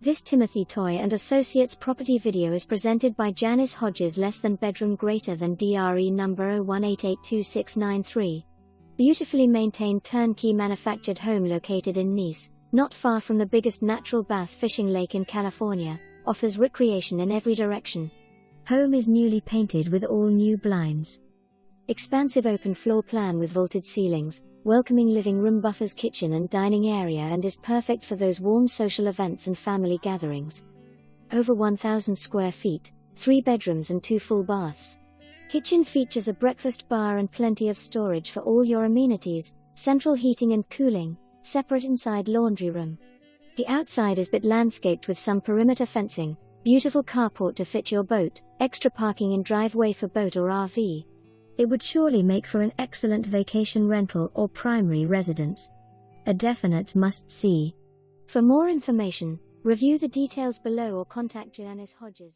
This Timothy Toye and Associates property video is presented by Janice Hodges. Less than bedroom greater than DRE number 018826993. Beautifully maintained turnkey manufactured home located in Nice, not far from the biggest natural bass fishing lake in California, offers recreation in every direction. Home is newly painted with all new blinds. Expansive open floor plan with vaulted ceilings, welcoming living room buffers kitchen and dining area, and is perfect for those warm social events and family gatherings. Over 1,000 square feet, 3 bedrooms and 2 full baths. Kitchen features a breakfast bar and plenty of storage for all your amenities, central heating and cooling, separate inside laundry room. The outside is bit landscaped with some perimeter fencing, beautiful carport to fit your boat, extra parking in driveway for boat or RV. It would surely make for an excellent vacation rental or primary residence. A definite must-see. For more information, review the details below or contact Janice Hodges.